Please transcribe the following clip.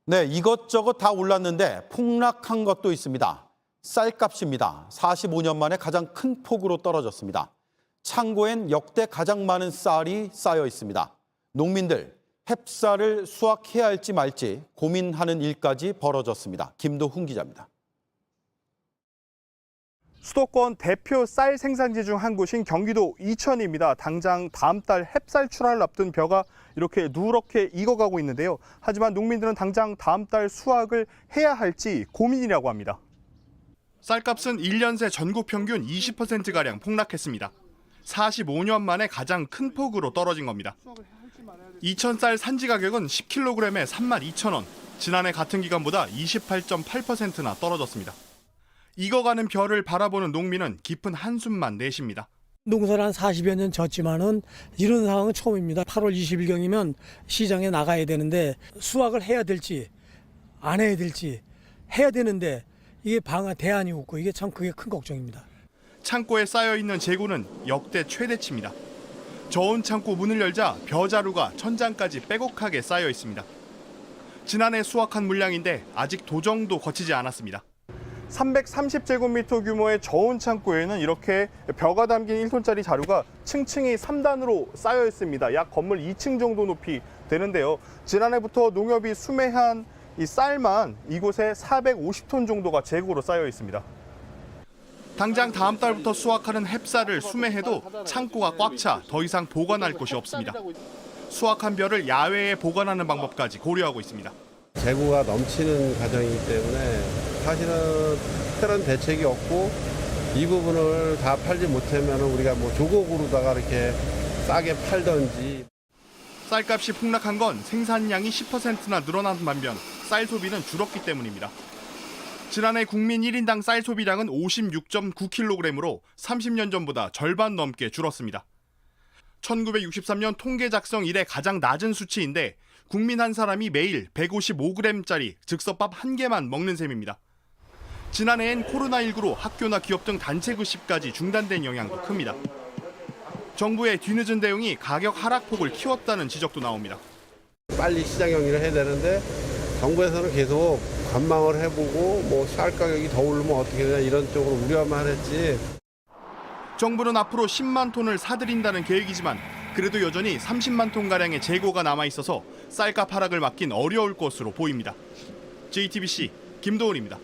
네, 이것저것 다 올랐는데 폭락한 것도 있습니다. 쌀값입니다. 45년 만에 가장 큰 폭으로 떨어졌습니다. 창고엔 역대 가장 많은 쌀이 쌓여 있습니다. 농민들, 햅쌀을 수확해야 할지 말지 고민하는 일까지 벌어졌습니다. 김도훈 기자입니다. 수도권 대표 쌀 생산지 중 한 곳인 경기도 이천입니다. 당장 다음 달 햅쌀 출하를 앞둔 벼가 이렇게 누렇게 익어가고 있는데요. 하지만 농민들은 당장 다음 달 수확을 해야 할지 고민이라고 합니다. 쌀값은 1년 새 전국 평균 20%가량 폭락했습니다. 45년 만에 가장 큰 폭으로 떨어진 겁니다. 이천 쌀 산지 가격은 10kg에 32,000원, 지난해 같은 기간보다 28.8%나 떨어졌습니다. 익어가는 벼를 바라보는 농민은 깊은 한숨만 내쉽니다. 농사를 한 40여 년 졌지만은 이런 상황은 처음입니다. 8월 20일경이면 시장에 나가야 되는데 수확을 해야 될지 안 해야 될지 해야 되는데 이게 대안이 없고 이게 참 그게 큰 걱정입니다. 창고에 쌓여있는 재고는 역대 최대치입니다. 저온 창고 문을 열자 벼자루가 천장까지 빼곡하게 쌓여 있습니다. 지난해 수확한 물량인데 아직 도정도 거치지 않았습니다. 330제곱미터 규모의 저온 창고에는 이렇게 벼가 담긴 1톤짜리 자루가 층층이 3단으로 쌓여 있습니다. 약 건물 2층 정도 높이 되는데요. 지난해부터 농협이 수매한 이 쌀만 이곳에 450톤 정도가 재고로 쌓여 있습니다. 당장 다음 달부터 수확하는 햅쌀을 수매해도 창고가 꽉 차 더 이상 보관할 곳이 없습니다. 수확한 벼를 야외에 보관하는 방법까지 고려하고 있습니다. 재고가 넘치는 과정이기 때문에 사실은 특별한 대책이 없고 이 부분을 다 팔지 못하면 우리가 조곡으로다가 이렇게 싸게 팔던지. 쌀값이 폭락한 건 생산량이 10%나 늘어난 반면 쌀 소비는 줄었기 때문입니다. 지난해 국민 1인당 쌀 소비량은 56.9kg으로 30년 전보다 절반 넘게 줄었습니다. 1963년 통계 작성 이래 가장 낮은 수치인데 국민 한 사람이 매일 155g짜리 즉석밥 한 개만 먹는 셈입니다. 지난해엔 코로나19로 학교나 기업 등 단체 급식까지 중단된 영향도 큽니다. 정부의 뒤늦은 대응이 가격 하락폭을 키웠다는 지적도 나옵니다. 빨리 시장 정리를 해야 되는데 정부에서는 계속 관망을 해보고 쌀 가격이 더 오르면 어떻게 되냐 이런 쪽으로 우려만 했지. 정부는 앞으로 10만 톤을 사들인다는 계획이지만 그래도 여전히 30만 톤가량의 재고가 남아있어서 쌀값 하락을 막긴 어려울 것으로 보입니다. JTBC 김도훈입니다.